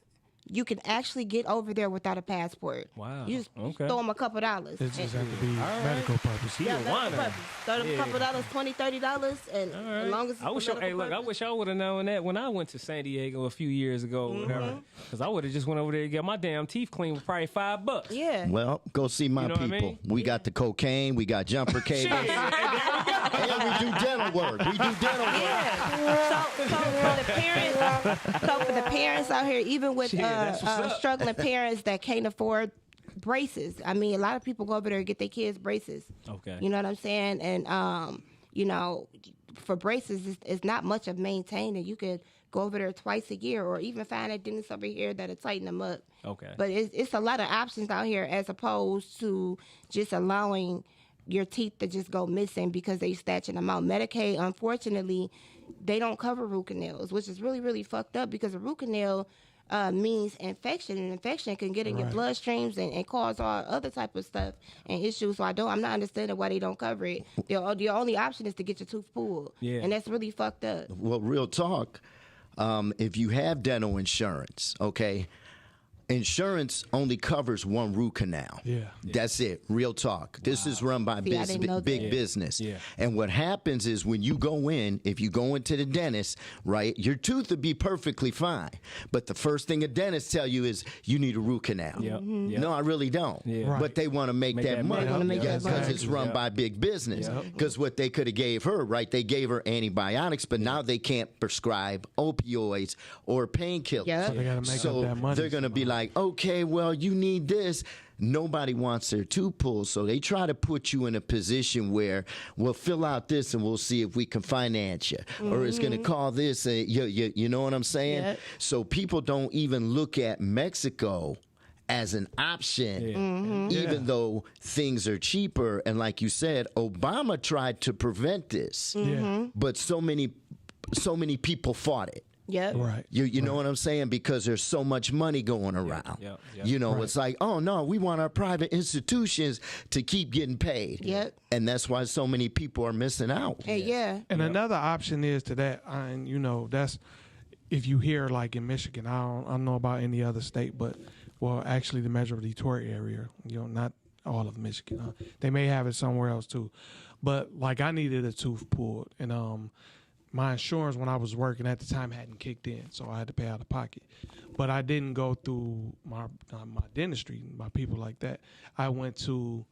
you can actually get over there without a passport. Wow. You just Okay. throw them a couple dollars. it just have to be medical purposes. Yeah, medical Tijuana. purpose. Throw them a couple dollars, $20, $30, and as long as it's I wish for I, hey, medical look, I purpose. wish I would have known that when I went to San Diego a few years ago or whatever. Because I would have just went over there to get my damn teeth cleaned for probably $5. Yeah. Well, go see my You know what I people. mean? We got the cocaine. We got jumper cables. Shit, and there we go. And we do dental work. We do dental work. Yeah. So for the parents out here, even with Shit, that's what's up. struggling parents that can't afford braces, I mean, a lot of people go over there and get their kids braces. Okay. You know what I'm saying? And you know, for braces, it's not much of maintaining. You could go over there twice a year, or even find a dentist over here that'll tighten them up. Okay. But it's a lot of options out here as opposed to just allowing your teeth to just go missing because they snatching them out. Medicaid, unfortunately, they don't cover root canals, which is really, really fucked up because a root canal means infection, and infection can get in your bloodstreams and cause all other type of stuff and issues. So I'm not understanding why they don't cover it. The only option is to get your tooth pulled. Yeah. And that's really fucked up. Well, real talk. if you have dental insurance, okay, insurance only covers one root canal. Yeah. That's it. Real talk. This is run by See, I didn't know big that. business. Yeah. And what happens is when you go in, if you go into the dentist, right, your tooth would be perfectly fine. But the first thing a dentist tell you is you need a root canal. Yep. Mm-hmm. Yep. No, I really don't. Yeah. Right. But they want to make that money. They wanna make that Because money. it's run by big business. Yep. Because what they could have gave her, right, they gave her antibiotics, but now they can't prescribe opioids or painkillers. Yep. So they gotta make up that money they're going to be like, okay, well, you need this. Nobody wants their tooth pulled, so they try to put you in a position where we'll fill out this and we'll see if we can finance you, or it's going to call this. You know what I'm saying? Yep. So people don't even look at Mexico as an option, even though things are cheaper. And like you said, Obama tried to prevent this, Yeah. but so many people fought it. Yep. Right. You know what I'm saying? Because there's so much money going around. yep. You know, it's like, oh no, we want our private institutions to keep getting paid. Yep. And that's why so many people are missing out. Hey, yeah. And another option is to that, and you know, that's if you hear like in Michigan, I don't know about any other state, but well, actually the Metro Detroit area, you know, not all of Michigan. They may have it somewhere else too, but like I needed a tooth pulled, and my insurance when I was working at the time hadn't kicked in, so I had to pay out of pocket. But I didn't go through my dentistry, my people like that. I went to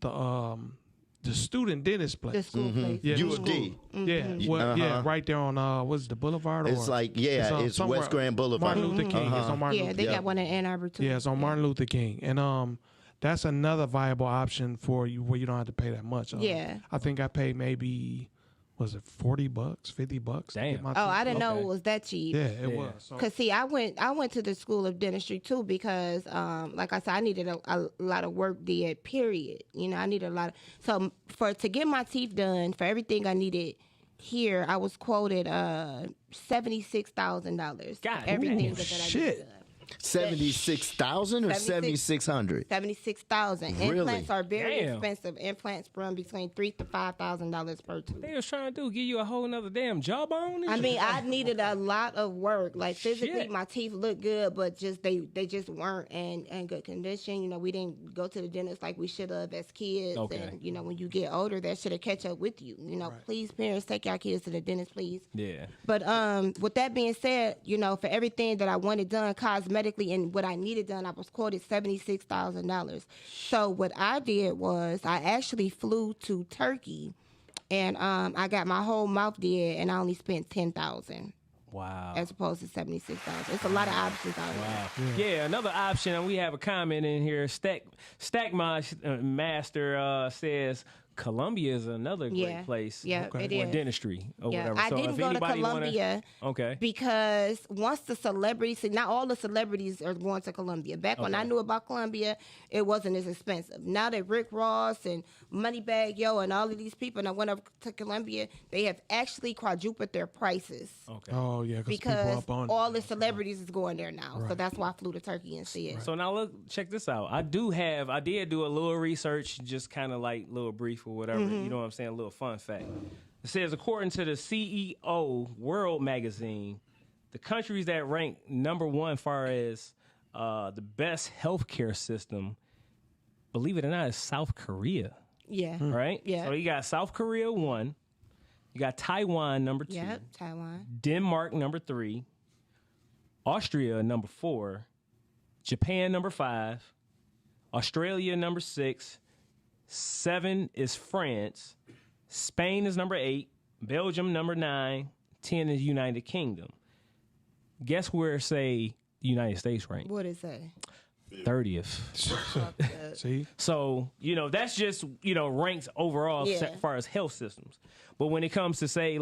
the student dentist place. The school place. Yeah, U the of D. school. Yeah, well, yeah, Uh-huh. right there on what's the Boulevard? It's like, yeah, it's somewhere- West Grand Boulevard. Martin Luther King. It's on Martin Yeah, Luther they Yeah. got one in Ann Arbor too. Yeah, it's on Martin Luther King, and that's another viable option for you where you don't have to pay that much. Yeah. I think I paid maybe was it $40, $50? to Damn. get my Oh, tooth I didn't know Okay. it was that cheap. Yeah, it was. So, Cause see, I went to the school of dentistry too because, like I said, I needed a lot of work did. Period. You know, I needed a lot. To get my teeth done for everything I needed here, I was quoted $76,000. God everything damn. that I Shit. needed done. 76,000 or 7,600? 76,000. Really? Implants are very Damn. expensive. Implants run between $3,000 to $5,000 per tooth. They was trying to give you a whole nother damn jawbone. and I shit? mean, I needed a lot of work. Like physically, Shit. my teeth look good, but just they just weren't in good condition. You know, we didn't go to the dentist like we should have as kids. Okay. And you know, when you get older, that should have catch up with you. You know, please, parents, take your kids to the dentist, please. Yeah. But with that being said, you know, for everything that I wanted done cosmetically and what I needed done, I was quoted $76,000. So what I did was I actually flew to Turkey, and I got my whole mouth did, and I only spent $10,000 Wow. as opposed to $76,000. It's a lot of options out there. Yeah, another option, and we have a comment in here. Stack Master says Colombia is another great place. Yeah, Okay. it For is. dentistry or Yeah, whatever. I So didn't if go to anybody Colombia Okay. because once the celebrities, see, not all the celebrities are going to Colombia. Back when I knew about Colombia, it wasn't as expensive. Now that Rick Ross and Moneybag Yo and all of these people that went up to Colombia, they have actually quadrupled their prices. Okay. oh yeah, people Because up on all the celebrities is going there now. So that's why I flew to Turkey instead. So now look, check this out. I did do a little research, just kind of like little brief or whatever. You know what I'm saying? A little fun fact. It says, according to the CEO World Magazine, the countries that rank number one far as the best healthcare system, believe it or not, is South Korea. Yeah. Right? Yeah. So you got South Korea 1. You got Taiwan number 2. Yep, Taiwan. Denmark number 3. Austria number 4. Japan number 5. Australia number 6. 7 is France. Spain is number 8. Belgium number 9. 10 is United Kingdom. Guess where, say, the United States rank? What is that? 30th. See, So, you know, that's just, you know, ranks overall Yeah. as far as health systems. But when it comes to say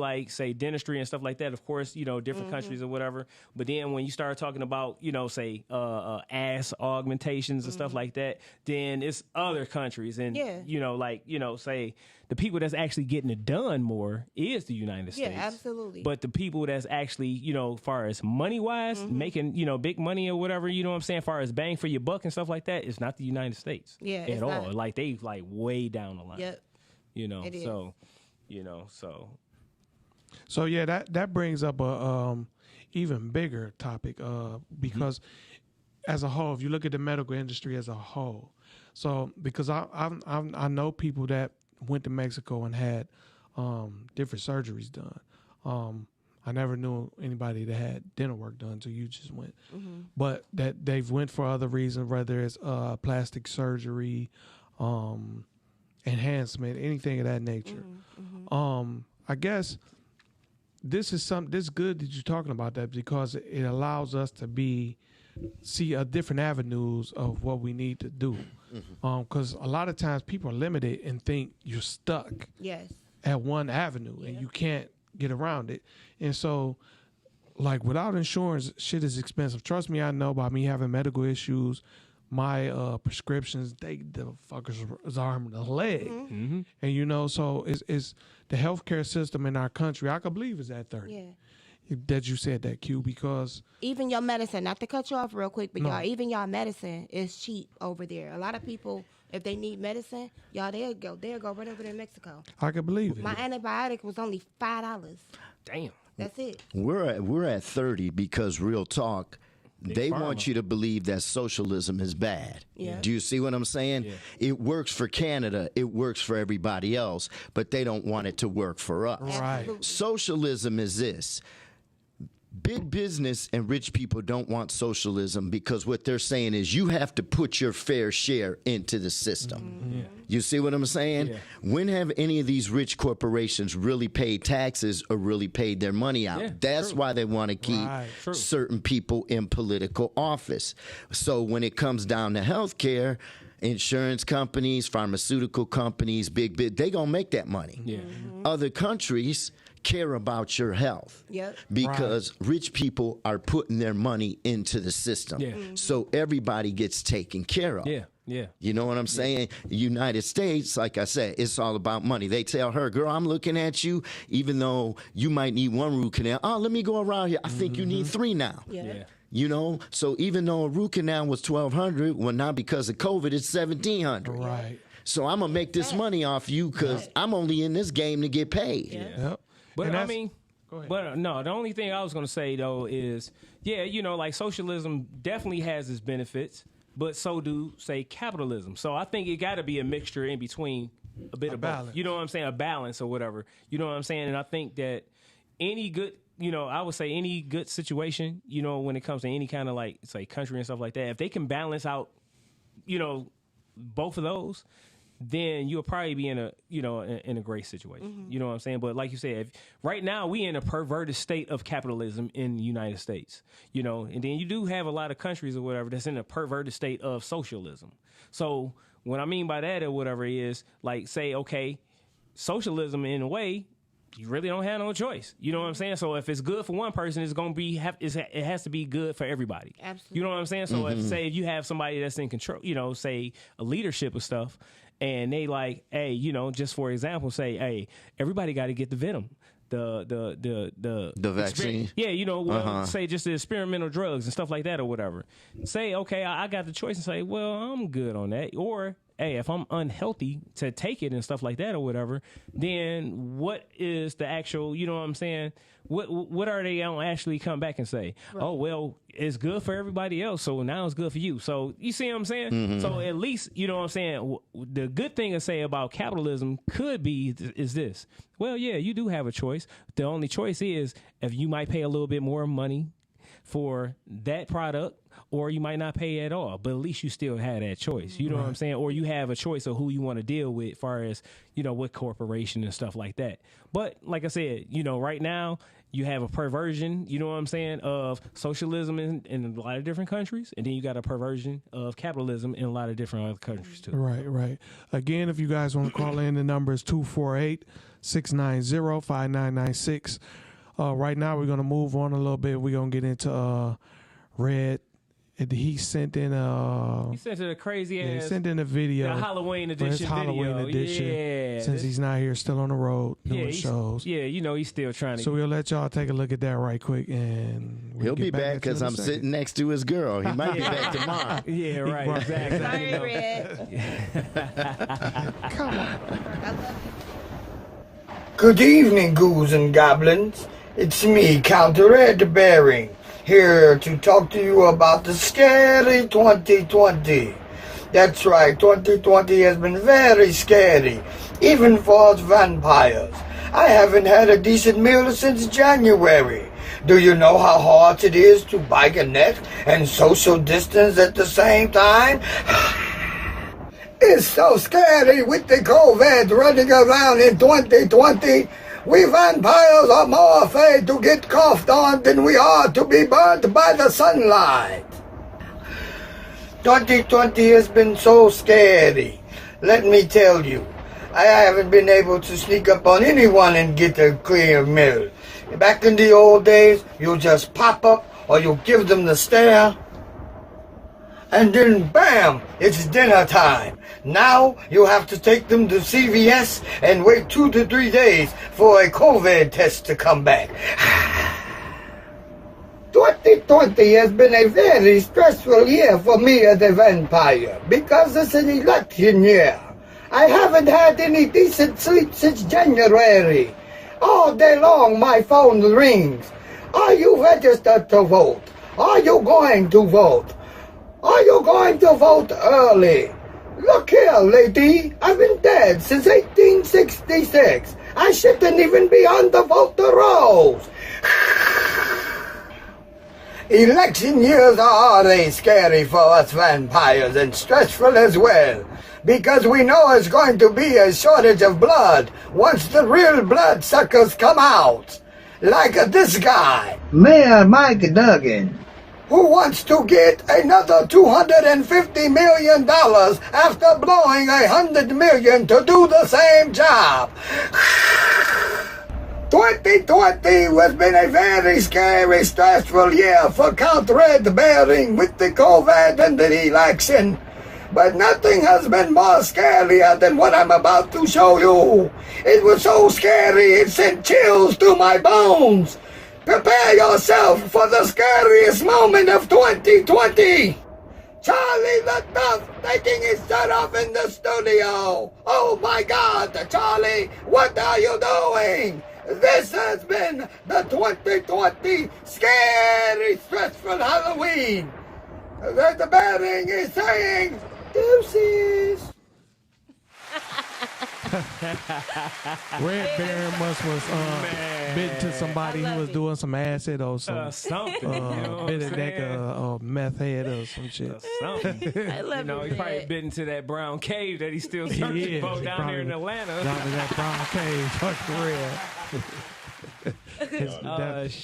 dentistry and stuff like that, of course, you know, different countries or whatever. But then when you start talking about, you know, say ass augmentations and stuff like that, then it's other countries. And, Yeah. you know, like, you know, say the people that's actually getting it done more is the United Yeah, States. absolutely. But the people that's actually, you know, far as money wise, making, you know, big money or whatever, you know what I'm saying, far as bang for your buck and stuff like that, it's not the United States. Yeah, At it's all. not. Like they like way down the line. Yep. You know. It is. So, you know, so So yeah, that brings up a even bigger topic because as a whole, if you look at the medical industry as a whole, so because I know people that went to Mexico and had different surgeries done. I never knew anybody that had dental work done until you just went. But that they've went for other reasons, whether it's plastic surgery, enhancement, anything of that nature. I guess this is good that you're talking about that because it allows us to see different avenues of what we need to do. Because a lot of times people are limited and think you're stuck at one avenue and you can't get around it. And so, like, without insurance, shit is expensive. Trust me, I know by me having medical issues, my prescriptions, the fuckers is arm and a leg. And, you know, so it's the healthcare system in our country, I could believe is at 30. That you said that, Q, because even your medicine, not to cut you off real quick, but y'all, even y'all medicine is cheap over there. A lot of people, if they need medicine, y'all, they'll go right over there in Mexico. I can believe it. My antibiotic was only $5. Damn. That's it. We're at 30 because real talk, they want you to believe that socialism is bad. Do you see what I'm saying? It works for Canada. It works for everybody else, but they don't want it to work for us. Right. Socialism is this. Big business and rich people don't want socialism because what they're saying is you have to put your fair share into the system. You see what I'm saying? When have any of these rich corporations really paid taxes or really paid their money out? That's why they want to keep certain people in political office. So when it comes down to healthcare, insurance companies, pharmaceutical companies, big, they going to make that money. Other countries care about your health because rich people are putting their money into the system. So everybody gets taken care of. You know what I'm saying? United States, like I said, it's all about money. They tell her, girl, I'm looking at you, even though you might need one root canal. Oh, let me go around here. I think you need 3 now. You know, so even though a root canal was $1,200, well, now because of COVID, it's $1,700. Right. So I'm gonna make this money off you because I'm only in this game to get paid. But I mean, but no, the only thing I was going to say, though, is, you know, like socialism definitely has its benefits, but so do, say, capitalism. So I think it got to be a mixture in between a bit of balance. Both. You know what I'm saying? A balance or whatever. You know what I'm saying? And I think that any good, you know, I would say any good situation, you know, when it comes to any kind of like, say, country and stuff like that, if they can balance out, you know, both of those, then you'll probably be in a, you know, in a great situation. You know what I'm saying? But like you said, right now we in a perverted state of capitalism in the United States, you know, and then you do have a lot of countries or whatever that's in a perverted state of socialism. So what I mean by that or whatever is like, say, okay, socialism in a way, you really don't have no choice. You know what I'm saying? So if it's good for one person, it's going to be, it has to be good for everybody. Absolutely. You know what I'm saying? So if, say, if you have somebody that's in control, you know, say a leadership of stuff, and they like, hey, you know, just for example, say, hey, everybody got to get the venom, the vaccine. You know, well, say just the experimental drugs and stuff like that or whatever. Say, okay, I got the choice and say, well, I'm good on that. Or, hey, if I'm unhealthy to take it and stuff like that or whatever, then what is the actual, you know what I'm saying? What are they going to actually come back and say? Right. Oh, well, it's good for everybody else, so now it's good for you. So you see what I'm saying? So at least, you know what I'm saying? The good thing to say about capitalism could be is this. Well, yeah, you do have a choice. The only choice is if you might pay a little bit more money for that product, or you might not pay at all, but at least you still have that choice. You know what I'm saying? Or you have a choice of who you want to deal with as far as, you know, what corporation and stuff like that. But like I said, you know, right now you have a perversion, you know what I'm saying, of socialism in a lot of different countries. And then you got a perversion of capitalism in a lot of different other countries too. Right. Again, if you guys want to call in, the number is 248-690-5996. Right now we're going to move on a little bit. We're going to get into Red. He sent in he sent in a crazy ass. He sent in a video. The Halloween edition. Yeah. Since he's not here, still on the road doing shows. Yeah, you know he's still trying to. So we'll let y'all take a look at that right quick, and he'll be back because I'm sitting next to his girl. He might be back tomorrow. Yeah, right. Exactly. Sorry, Red. Come on. Good evening, ghouls and goblins. It's me, Count Red Bearing, here to talk to you about the scary 2020. That's right, 2020 has been very scary, even for us vampires. I haven't had a decent meal since January. Do you know how hard it is to bike a net and social distance at the same time? It's so scary with the COVID running around in 2020. We vampires are more afraid to get coughed on than we are to be burnt by the sunlight. 2020 has been so scary. Let me tell you, I haven't been able to sneak up on anyone and get a clear meal. Back in the old days, you just pop up or you give them the stare, and then bam, it's dinner time. Now you have to take them to CVS and wait 2 to 3 days for a COVID test to come back. 2020 has been a very stressful year for me as a vampire because it's an election year. I haven't had any decent sleep since January. All day long my phone rings. Are you registered to vote? Are you going to vote? Are you going to vote early? Look here, lady. I've been dead since 1866. I shouldn't even be on the voter rolls. Election years are always scary for us vampires and stressful as well, because we know it's going to be a shortage of blood once the real bloodsuckers come out. Like this guy, Mayor Mike Duggan, who wants to get another $250 million after blowing $100 million to do the same job. 2020 has been a very scary, stressful year for Count Red Bearing with the COVID and the election. But nothing has been more scarier than what I'm about to show you. It was so scary it sent chills through my bones. Prepare yourself for the scariest moment of 2020. Charlie the Duff taking his shirt off in the studio. Oh my God, Charlie, what are you doing? This has been the 2020 scary, stressful Halloween. The Bearing is saying deuces. Red Baron was bitten to somebody who was doing some acid or something. You know bit a deck of meth head or some shit. Something. I love He probably bit into that brown cave that he's still searching for down there in Atlanta. Down in that brown cave, fuck real.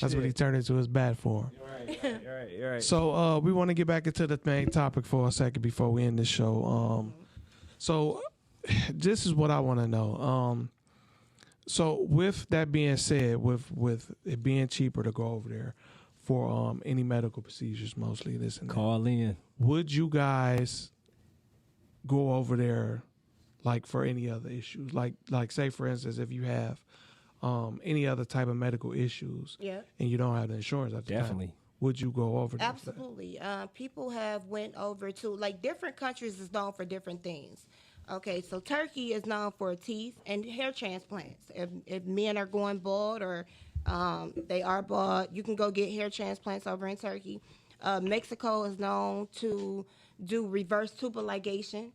That's what he turned into his bat form. Right. So we want to get back into the main topic for a second before we end the show. So this is what I want to know. So with that being said, with it being cheaper to go over there for any medical procedures, mostly this and that, Call in. would you guys go over there like for any other issues? Like say for instance, if you have any other type of medical issues, and you don't have the insurance at the Definitely. time, would you go over there? Absolutely. People have went over to, like, different countries is known for different things. Okay, so Turkey is known for teeth and hair transplants. If men are going bald or they are bald, you can go get hair transplants over in Turkey. Mexico is known to do reverse tubal ligation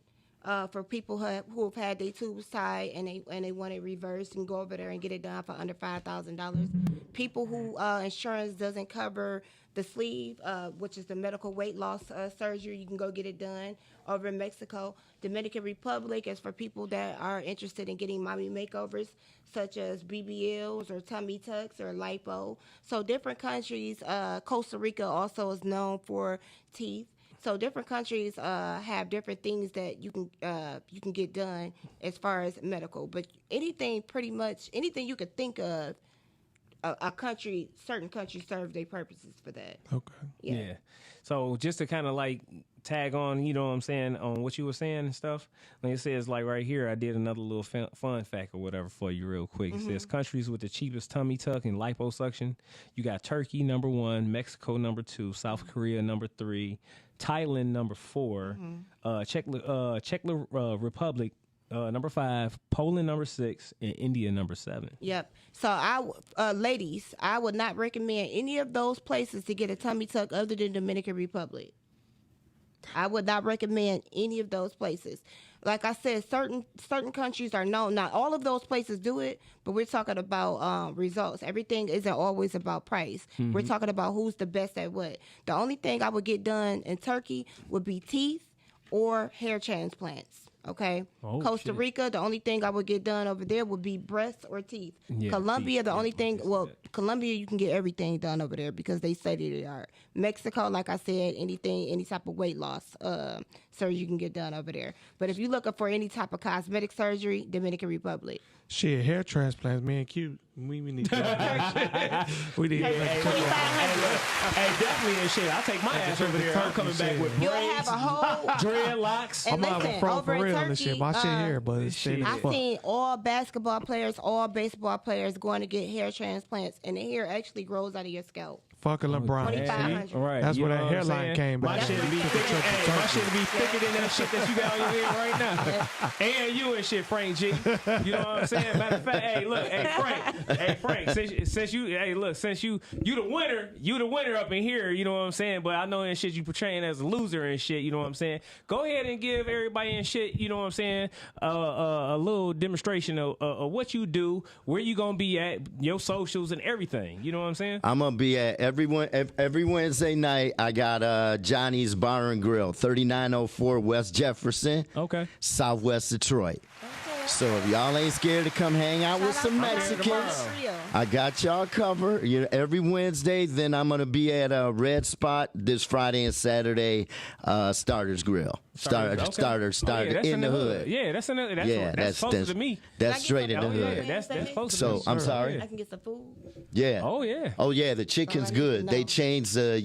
for people who have had their tubes tied and they want it reversed, and go over there and get it done for under $5,000. People who insurance doesn't cover the sleeve, which is the medical weight loss surgery, you can go get it done over in Mexico. Dominican Republic is for people that are interested in getting mommy makeovers, such as BBLs or tummy tucks or lipo. So different countries. Costa Rica also is known for teeth. So different countries have different things that you can get done as far as medical. But pretty much anything you could think of, certain countries serve their purposes for that. Okay. Yeah. So just to kind of like tag on, you know what I'm saying, on what you were saying and stuff. Like it says, like right here, I did another little fun fact or whatever for you real quick. It says countries with the cheapest tummy tuck and liposuction. You got Turkey number 1, Mexico number 2, South Korea number 3, Thailand number 4, Czech Republic number 5, Poland number 6, and India number 7. Yep. So ladies, I would not recommend any of those places to get a tummy tuck other than Dominican Republic. I would not recommend any of those places. Like I said, certain countries are known. Not all of those places do it, but we're talking about results. Everything isn't always about price. We're talking about who's the best at what. The only thing I would get done in Turkey would be teeth or hair transplants. Okay. Costa Rica, the only thing I would get done over there would be breasts or teeth. Yeah, Colombia, teeth, the only thing, Colombia, you can get everything done over there because they say they are. Mexico, like I said, any type of weight loss surgery you can get done over there. But if you're looking for any type of cosmetic surgery, Dominican Republic. Shit, hair transplants, me and Q, we need to we need hey, definitely and shit. I'll take my ass over there. I'm coming back with braids, you'll have a whole dreadlocks. I'm not a pro for real and shit. My shit here, but it's shit. I've seen all basketball players, all baseball players going to get hair transplants, and the hair actually grows out of your scalp. Fucking LeBron. Right. That's where that hairline came back. My shit be thicker than that shit that you got on your head right now. And you and shit, Frank G. You know what I'm saying? Matter of fact, hey, look, Frank, since you the winner up in here, you know what I'm saying? But I know in shit you portraying as a loser and shit, you know what I'm saying? Go ahead and give everybody in shit, you know what I'm saying, a little demonstration of what you do, where you gonna be at, your socials and everything. You know what I'm saying? I'm gonna be at every Wednesday night. I got Johnny's Bar and Grill, 3904 West Jefferson, Southwest Detroit. So if y'all ain't scared to come hang out with some Mexicans, I got y'all covered. Every Wednesday. Then I'm gonna be at a Red Spot this Friday and Saturday. Starters Grill. Starter in the hood. Yeah, that's closer to me. That's straight in the hood. Yeah, that's close. So I'm sorry. I can get some food. Yeah. Oh yeah. Oh yeah. The chicken's good. They changed the.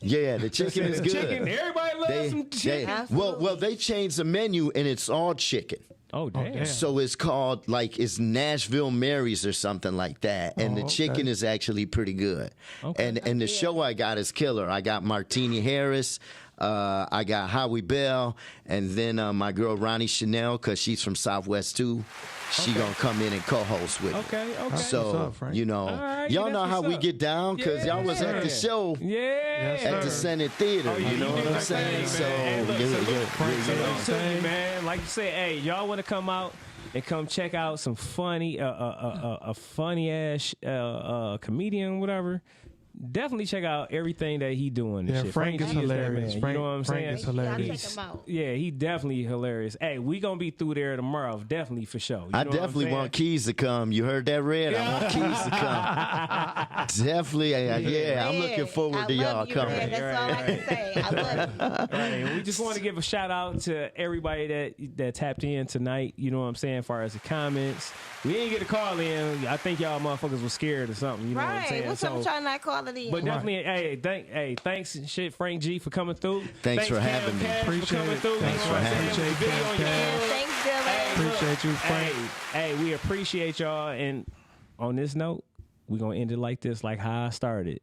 Yeah, the chicken is good. Chicken. Everybody loves some chicken. Well, they changed the menu and it's all chicken. Oh damn. So it's called it's Nashville Mary's or something like that, and the chicken is actually pretty good. Okay. And the show I got is killer. I got Martini Harris. I got Howie Bell, and then my girl Ronnie Chanel, because she's from Southwest too. She gonna come in and co-host with me. Okay. So y'all know how we get down because y'all was at the show. At the Senate Theater. You know what I'm saying? So man, like you said, hey, y'all want to come out and come check out some funny, a funny ass comedian, whatever. Definitely check out everything that he doing. Yeah, Frank is hilarious. You know what I'm saying? Frank is hilarious. Check him out. Yeah, he definitely hilarious. Hey, we gonna be through there tomorrow, definitely for sure. I definitely want Keys to come. You heard that, Red? I want Keys to come. Definitely, I'm looking forward to y'all coming. Red. That's all I can say. I love you. Right. We just want to give a shout out to everybody that tapped in tonight. You know what I'm saying? As far as the comments, we didn't get a call in. I think y'all motherfuckers was scared or something. You know what I'm saying? What's up with y'all not calling in? But definitely, thanks and shit, Frank G, for coming through. Thanks for having me. Appreciate it. Thanks for having me. Thanks, Dylan. Appreciate you, Frank. Hey, we appreciate y'all. And on this note, we're going to end it like this, like how I started.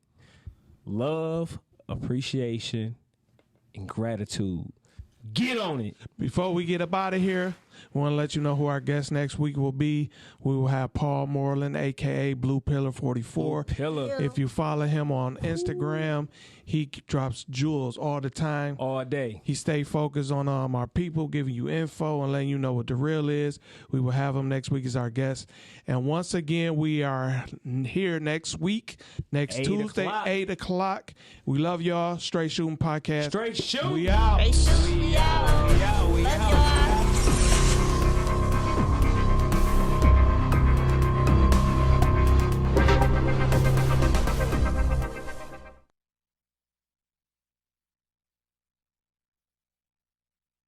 Love, appreciation, and gratitude. Get on it. Before we get up out of here, we want to let you know who our guest next week will be. We will have Paul Moreland, a.k.a. Blue Pillar 44. Blue Pillar. If you follow him on Instagram, he drops jewels all the time. All day. He stay focused on our people, giving you info and letting you know what the real is. We will have him next week as our guest. And once again, we are here next week, next Tuesday, 8 o'clock. We love y'all. Straight Shooting Podcast. Straight Shooting. We out. We out.